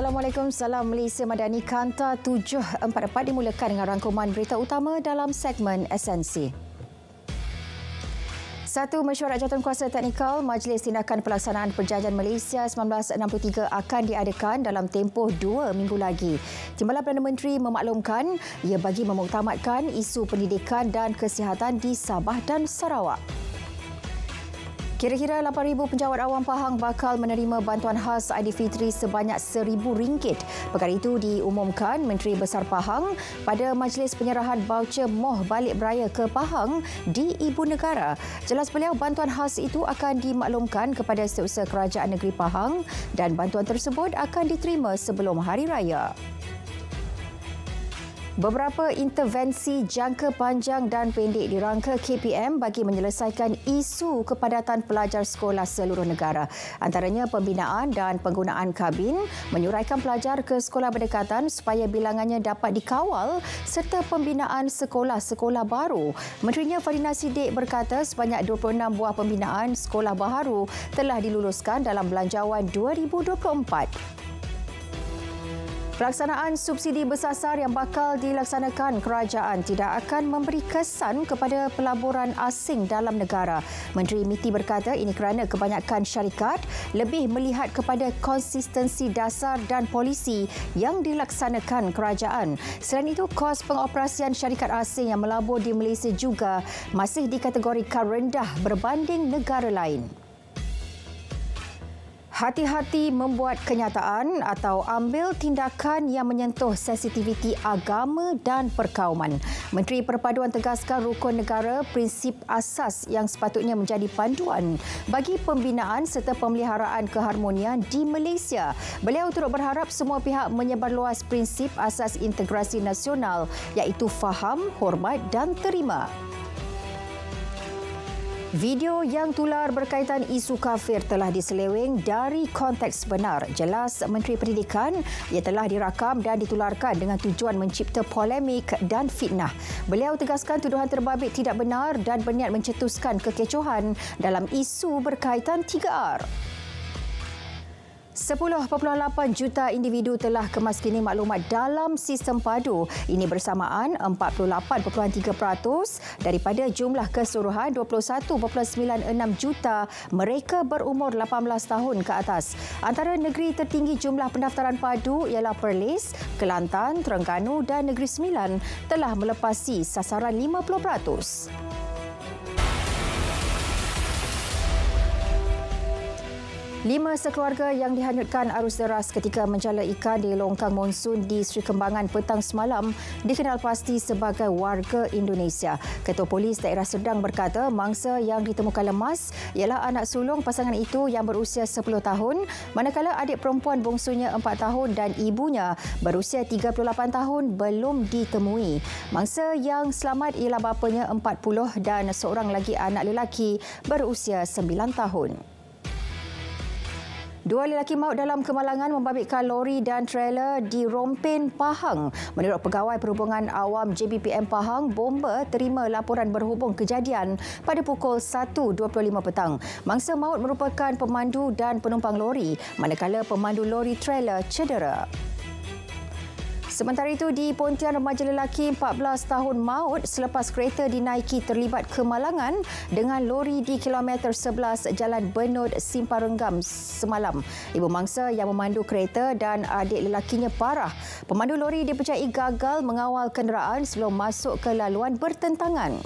Assalamualaikum, salam Malaysia Madani. Kanta 744 dimulakan dengan rangkuman berita utama dalam segmen esensi. Satu mesyuarat jawatankuasa teknikal Majlis Tindakan Pelaksanaan Perjanjian Malaysia 1963 akan diadakan dalam tempoh 2 minggu lagi. Timbalan Perdana Menteri memaklumkan ia bagi memuktamadkan isu pendidikan dan kesihatan di Sabah dan Sarawak. Kira-kira 8,000 penjawat awam Pahang bakal menerima bantuan khas Aidilfitri sebanyak RM1,000. Perkara itu diumumkan Menteri Besar Pahang pada majlis penyerahan baucer moh balik beraya ke Pahang di Ibu Negara. Jelas beliau, bantuan khas itu akan dimaklumkan kepada Setiausaha Kerajaan Negeri Pahang dan bantuan tersebut akan diterima sebelum Hari Raya. Beberapa intervensi jangka panjang dan pendek dirangka KPM bagi menyelesaikan isu kepadatan pelajar sekolah seluruh negara. Antaranya pembinaan dan penggunaan kabin, menyuraikan pelajar ke sekolah berdekatan supaya bilangannya dapat dikawal serta pembinaan sekolah-sekolah baru. Menterinya Fadina Siddiq berkata sebanyak 26 buah pembinaan sekolah baharu telah diluluskan dalam Belanjawan 2024. Pelaksanaan subsidi bersasar yang bakal dilaksanakan kerajaan tidak akan memberi kesan kepada pelaburan asing dalam negara. Menteri MITI berkata ini kerana kebanyakan syarikat lebih melihat kepada konsistensi dasar dan polisi yang dilaksanakan kerajaan. Selain itu, kos pengoperasian syarikat asing yang melabur di Malaysia juga masih dikategorikan rendah berbanding negara lain. Hati-hati membuat kenyataan atau ambil tindakan yang menyentuh sensitiviti agama dan perkauman. Menteri Perpaduan tegaskan rukun negara prinsip asas yang sepatutnya menjadi panduan bagi pembinaan serta pemeliharaan keharmonian di Malaysia. Beliau turut berharap semua pihak menyebarluas prinsip asas integrasi nasional iaitu faham, hormat dan terima. Video yang tular berkaitan isu kafir telah diseleweng dari konteks benar. Jelas Menteri Pendidikan ia telah dirakam dan ditularkan dengan tujuan mencipta polemik dan fitnah. Beliau tegaskan tuduhan terbabit tidak benar dan berniat mencetuskan kekecohan dalam isu berkaitan 3R. 10.8 juta individu telah kemaskini maklumat dalam sistem padu. Ini bersamaan 48.3% daripada jumlah keseluruhan 21.96 juta mereka berumur 18 tahun ke atas. Antara negeri tertinggi jumlah pendaftaran padu ialah Perlis, Kelantan, Terengganu dan Negeri Sembilan telah melepasi sasaran 50%. 5 sekeluarga yang dihanyutkan arus deras ketika menjala ikan di longkang monsun di Sri Kembangan petang semalam dikenal pasti sebagai warga Indonesia. Ketua Polis Daerah Serdang berkata mangsa yang ditemukan lemas ialah anak sulung pasangan itu yang berusia 10 tahun, manakala adik perempuan bongsunya 4 tahun dan ibunya berusia 38 tahun belum ditemui. Mangsa yang selamat ialah bapanya 40 dan seorang lagi anak lelaki berusia 9 tahun. 2 lelaki maut dalam kemalangan membabitkan lori dan trailer di Rompin, Pahang. Menurut Pegawai Perhubungan Awam JBPM Pahang, bomba terima laporan berhubung kejadian pada pukul 1.25 petang. Mangsa maut merupakan pemandu dan penumpang lori, manakala pemandu lori trailer cedera. Sementara itu, di Pontian, remaja lelaki 14 tahun maut selepas kereta dinaiki terlibat kemalangan dengan lori di kilometer 11 Jalan Benut, Simparenggam semalam. Ibu mangsa yang memandu kereta dan adik lelakinya parah. Pemandu lori dipercayai gagal mengawal kenderaan sebelum masuk ke laluan bertentangan.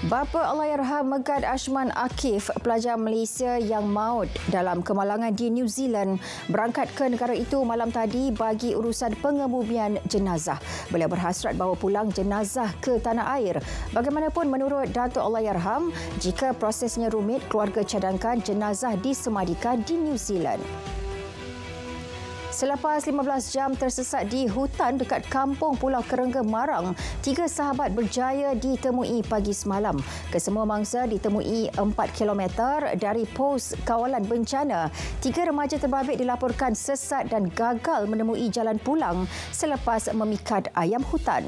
Bapa Allahyarham Megad Ashman Akif, pelajar Malaysia yang maut dalam kemalangan di New Zealand, berangkat ke negara itu malam tadi bagi urusan pengebumian jenazah. Beliau berhasrat bawa pulang jenazah ke tanah air. Bagaimanapun, menurut Datuk Allahyarham, jika prosesnya rumit, keluarga cadangkan jenazah disemadikan di New Zealand. Selepas 15 jam tersesat di hutan dekat kampung Pulau Kerengga, Marang, 3 sahabat berjaya ditemui pagi semalam. Kesemua mangsa ditemui 4 km dari pos kawalan bencana. 3 remaja terbabit dilaporkan sesat dan gagal menemui jalan pulang selepas memikat ayam hutan.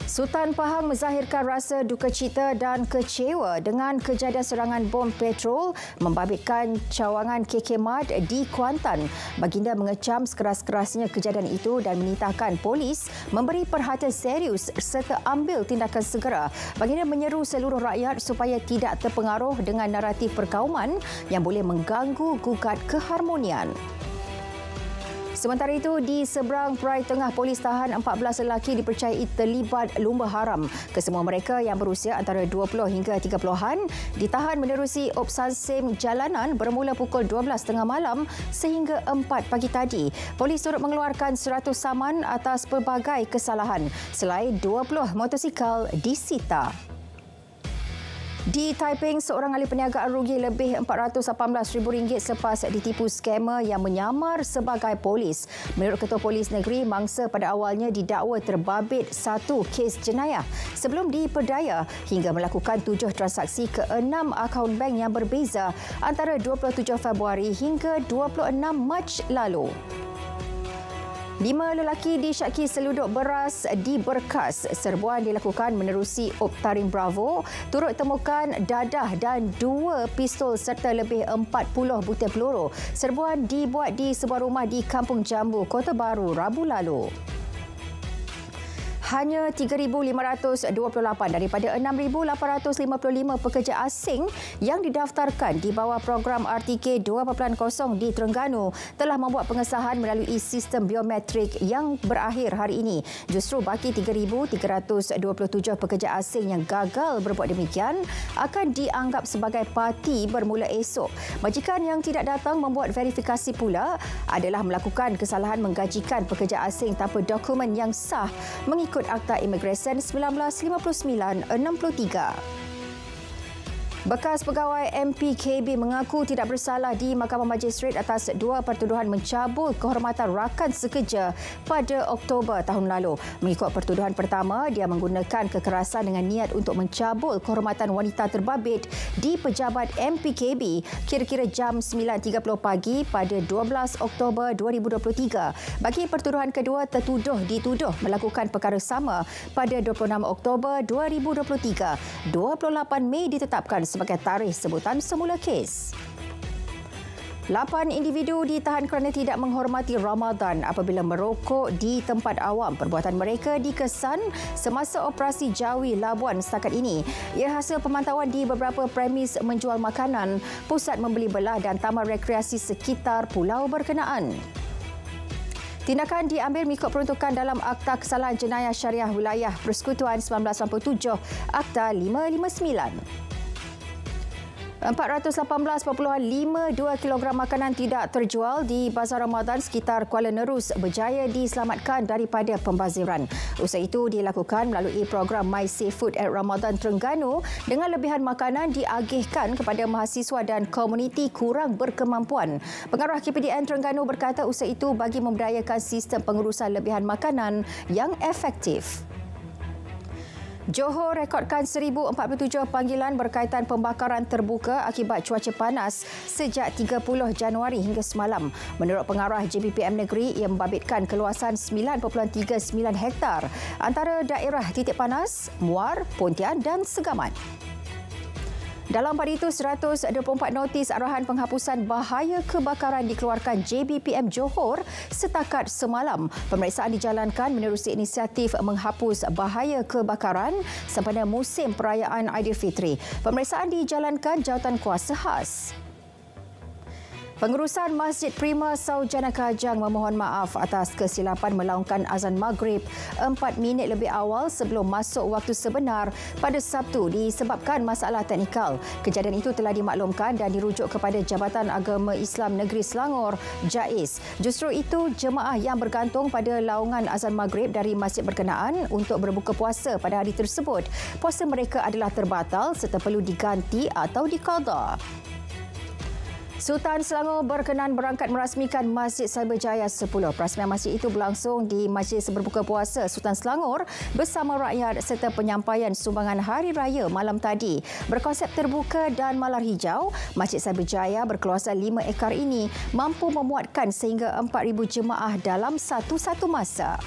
Sultan Pahang menzahirkan rasa duka cita dan kecewa dengan kejadian serangan bom petrol membabitkan cawangan KK Mart di Kuantan. Baginda mengecam sekeras-kerasnya kejadian itu dan menitahkan polis memberi perhatian serius serta ambil tindakan segera. Baginda menyeru seluruh rakyat supaya tidak terpengaruh dengan naratif perkauman yang boleh mengganggu gugat keharmonian. Sementara itu, di seberang Perai Tengah, polis tahan 14 lelaki dipercayai terlibat lumba haram. Kesemua mereka yang berusia antara 20 hingga 30-an ditahan menerusi obsesif jalanan bermula pukul 12.30 malam sehingga 4 pagi tadi. Polis turut mengeluarkan 100 saman atas pelbagai kesalahan. Selain 20 motosikal disita. Di Taiping, seorang ahli perniagaan rugi lebih RM418,000 selepas ditipu skamer yang menyamar sebagai polis. Menurut Ketua Polis Negeri, mangsa pada awalnya didakwa terbabit 1 kes jenayah sebelum diperdaya hingga melakukan 7 transaksi ke 6 akaun bank yang berbeza antara 27 Februari hingga 26 Mac lalu. 5 lelaki disyaki seluduk beras di Berkas. Serbuan dilakukan menerusi Optarim Bravo, turut temukan dadah dan 2 pistol serta lebih 40 butir peluru. Serbuan dibuat di sebuah rumah di Kampung Jambu, Kota Baru, Rabu lalu. Hanya 3,528 daripada 6,855 pekerja asing yang didaftarkan di bawah program RTK 2.0 di Terengganu telah membuat pengesahan melalui sistem biometrik yang berakhir hari ini. Justru baki 3,327 pekerja asing yang gagal berbuat demikian akan dianggap sebagai parti bermula esok. Majikan yang tidak datang membuat verifikasi pula adalah melakukan kesalahan menggajikan pekerja asing tanpa dokumen yang sah mengikut Akta Imigresen 1959-63. Bekas pegawai MPKB mengaku tidak bersalah di Mahkamah Magistrate atas 2 pertuduhan mencabul kehormatan rakan sekerja pada Oktober tahun lalu. Mengikut pertuduhan pertama, dia menggunakan kekerasan dengan niat untuk mencabul kehormatan wanita terbabit di pejabat MPKB kira-kira jam 9.30 pagi pada 12 Oktober 2023. Bagi pertuduhan kedua, tertuduh dituduh melakukan perkara sama pada 26 Oktober 2023. 28 Mei ditetapkan sebagai tarikh sebutan semula kes. 8 individu ditahan kerana tidak menghormati Ramadan apabila merokok di tempat awam. Perbuatan mereka dikesan semasa operasi Jawi Labuan setakat ini. Ia hasil pemantauan di beberapa premis menjual makanan, pusat membeli belah dan taman rekreasi sekitar pulau berkenaan. Tindakan diambil mengikut peruntukan dalam Akta Kesalahan Jenayah Syariah Wilayah Persekutuan 1997, Akta 559. 418.52 kilogram makanan tidak terjual di Bazar Ramadan sekitar Kuala Nerus berjaya diselamatkan daripada pembaziran. Usaha itu dilakukan melalui program My Safe Food at Ramadan Terengganu dengan lebihan makanan diagihkan kepada mahasiswa dan komuniti kurang berkemampuan. Pengarah KPDN Terengganu berkata usaha itu bagi memberdayakan sistem pengurusan lebihan makanan yang efektif. Johor rekodkan 1,047 panggilan berkaitan pembakaran terbuka akibat cuaca panas sejak 30 Januari hingga semalam. Menurut pengarah JBPM Negeri, ia membabitkan keluasan 9.39 hektar antara daerah titik panas, Muar, Pontian dan Segamat. Dalam pada itu, 124 notis arahan penghapusan bahaya kebakaran dikeluarkan JBPM Johor setakat semalam. Pemeriksaan dijalankan menerusi inisiatif menghapus bahaya kebakaran sempena musim perayaan Aidilfitri. Pemeriksaan dijalankan Jawatankuasa Khas. Pengurusan Masjid Prima Saujana Kajang memohon maaf atas kesilapan melaungkan azan Maghrib 4 minit lebih awal sebelum masuk waktu sebenar pada Sabtu disebabkan masalah teknikal. Kejadian itu telah dimaklumkan dan dirujuk kepada Jabatan Agama Islam Negeri Selangor, JAIS. Justru itu, jemaah yang bergantung pada laungan azan Maghrib dari masjid berkenaan untuk berbuka puasa pada hari tersebut, puasa mereka adalah terbatal serta perlu diganti atau diqada. Sultan Selangor berkenan berangkat merasmikan Masjid Cyberjaya 10. Perasmian masjid itu berlangsung di Majlis Berbuka Puasa Sultan Selangor bersama rakyat serta penyampaian sumbangan Hari Raya malam tadi. Berkonsep terbuka dan malar hijau, Masjid Cyberjaya berkeluasan 5 ekar ini mampu memuatkan sehingga 4,000 jemaah dalam satu-satu masa.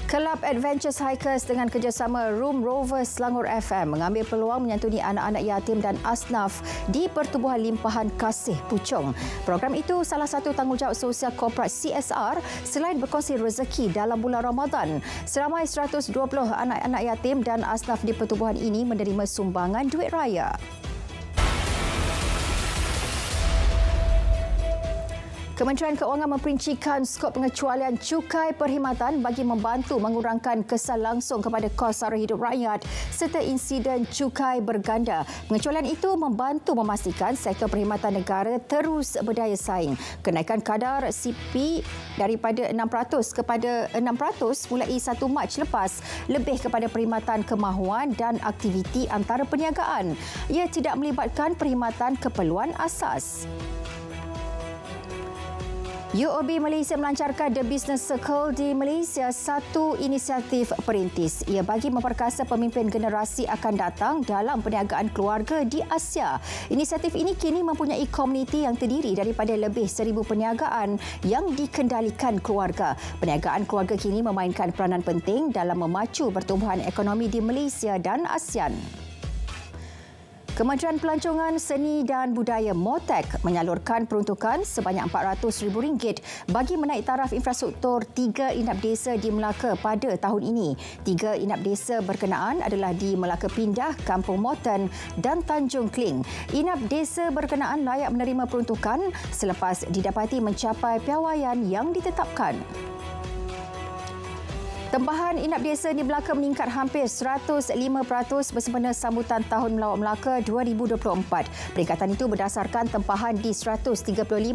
Kelab Adventures Hikers dengan kerjasama Room Rovers Selangor FM mengambil peluang menyantuni anak-anak yatim dan asnaf di Pertubuhan Limpahan Kasih Puchong. Program itu salah satu tanggungjawab sosial korporat CSR selain berkongsi rezeki dalam bulan Ramadan. Seramai 120 anak-anak yatim dan asnaf di pertubuhan ini menerima sumbangan duit raya. Kementerian Keuangan memperincikan skop pengecualian cukai perkhidmatan bagi membantu mengurangkan kesan langsung kepada kos sara hidup rakyat serta insiden cukai berganda. Pengecualian itu membantu memastikan sektor perkhidmatan negara terus berdaya saing. Kenaikan kadar CP daripada 6% kepada 6% mulai 1 Mac lepas lebih kepada perkhidmatan kemahuan dan aktiviti antara perniagaan. Ia tidak melibatkan perkhidmatan keperluan asas. UOB Malaysia melancarkan The Business Circle di Malaysia, satu inisiatif perintis. Ia bagi memperkasa pemimpin generasi akan datang dalam perniagaan keluarga di Asia. Inisiatif ini kini mempunyai komuniti yang terdiri daripada lebih 1,000 perniagaan yang dikendalikan keluarga. Perniagaan keluarga kini memainkan peranan penting dalam memacu pertumbuhan ekonomi di Malaysia dan ASEAN. Kementerian Pelancongan Seni dan Budaya MOTEK menyalurkan peruntukan sebanyak RM400,000 bagi menaik taraf infrastruktur 3 inap desa di Melaka pada tahun ini. 3 inap desa berkenaan adalah di Melaka Pindah, Kampung Moten dan Tanjung Kling. Inap desa berkenaan layak menerima peruntukan selepas didapati mencapai piawaian yang ditetapkan. Tempahan inap desa di Melaka meningkat hampir 105% bersempena sambutan Tahun Melawat Melaka 2024. Peningkatan itu berdasarkan tempahan di 135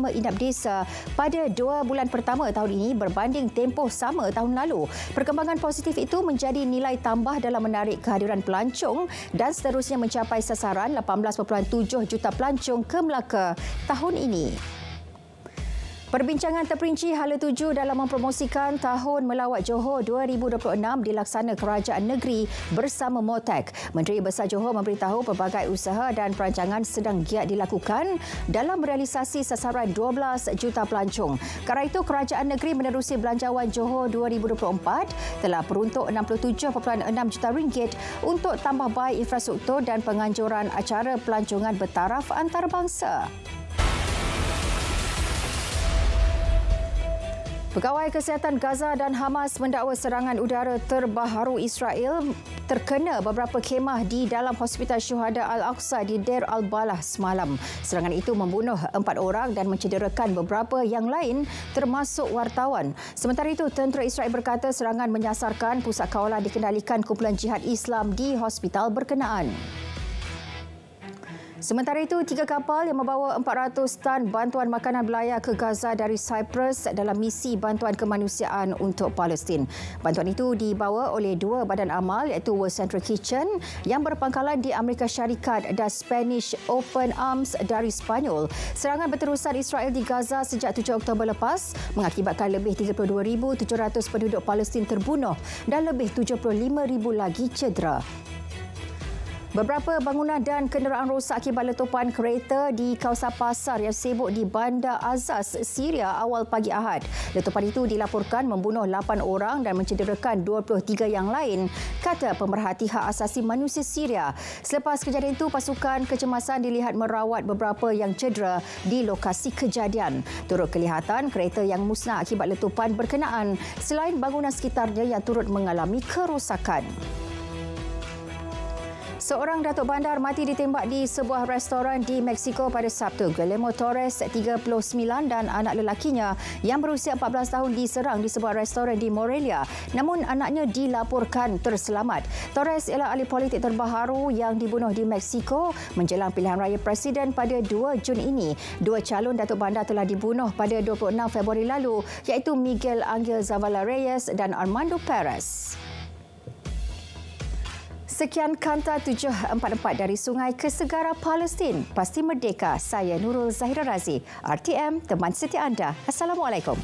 inap desa pada 2 bulan pertama tahun ini berbanding tempoh sama tahun lalu. Perkembangan positif itu menjadi nilai tambah dalam menarik kehadiran pelancong dan seterusnya mencapai sasaran 18.7 juta pelancong ke Melaka tahun ini. Perbincangan terperinci hala tuju dalam mempromosikan Tahun Melawat Johor 2026 dilaksana Kerajaan Negeri bersama MOTEK. Menteri Besar Johor memberitahu pelbagai usaha dan perancangan sedang giat dilakukan dalam merealisasi sasaran 12 juta pelancong. Kerana itu, Kerajaan Negeri menerusi Belanjawan Johor 2024 telah peruntuk RM67.6 juta untuk tambah baik infrastruktur dan penganjuran acara pelancongan bertaraf antarabangsa. Pegawai Kesihatan Gaza dan Hamas mendakwa serangan udara terbaharu Israel terkena beberapa khemah di dalam Hospital Syuhada Al-Aqsa di Deir al-Balah semalam. Serangan itu membunuh 4 orang dan mencederakan beberapa yang lain termasuk wartawan. Sementara itu, tentera Israel berkata serangan menyasarkan pusat kawalan dikendalikan kumpulan jihad Islam di hospital berkenaan. Sementara itu, 3 kapal yang membawa 400 tan bantuan makanan belayar ke Gaza dari Cyprus dalam misi bantuan kemanusiaan untuk Palestin. Bantuan itu dibawa oleh 2 badan amal iaitu World Central Kitchen yang berpangkalan di Amerika Syarikat dan Spanish Open Arms dari Spanyol. Serangan berterusan Israel di Gaza sejak 7 Oktober lepas mengakibatkan lebih 32,700 penduduk Palestin terbunuh dan lebih 75,000 lagi cedera. Beberapa bangunan dan kenderaan rosak akibat letupan kereta di kawasan pasar yang sibuk di Bandar Azaz, Syria awal pagi Ahad. Letupan itu dilaporkan membunuh 8 orang dan mencederakan 23 yang lain, kata pemerhati hak asasi manusia Syria. Selepas kejadian itu, pasukan kecemasan dilihat merawat beberapa yang cedera di lokasi kejadian. Turut kelihatan kereta yang musnah akibat letupan berkenaan selain bangunan sekitarnya yang turut mengalami kerosakan. Seorang datuk bandar mati ditembak di sebuah restoran di Mexico pada Sabtu. Guillermo Torres, 39 dan anak lelakinya yang berusia 14 tahun diserang di sebuah restoran di Morelia. Namun anaknya dilaporkan terselamat. Torres ialah ahli politik terbaharu yang dibunuh di Mexico menjelang pilihan raya presiden pada 2 Jun ini. 2 calon datuk bandar telah dibunuh pada 26 Februari lalu iaitu Miguel Angel Zavala Reyes dan Armando Perez. Sekian Kanta 744 dari Sungai ke Segara Palestin. Pasti Merdeka. Saya Nurul Zahira Razi. RTM, teman setia anda. Assalamualaikum.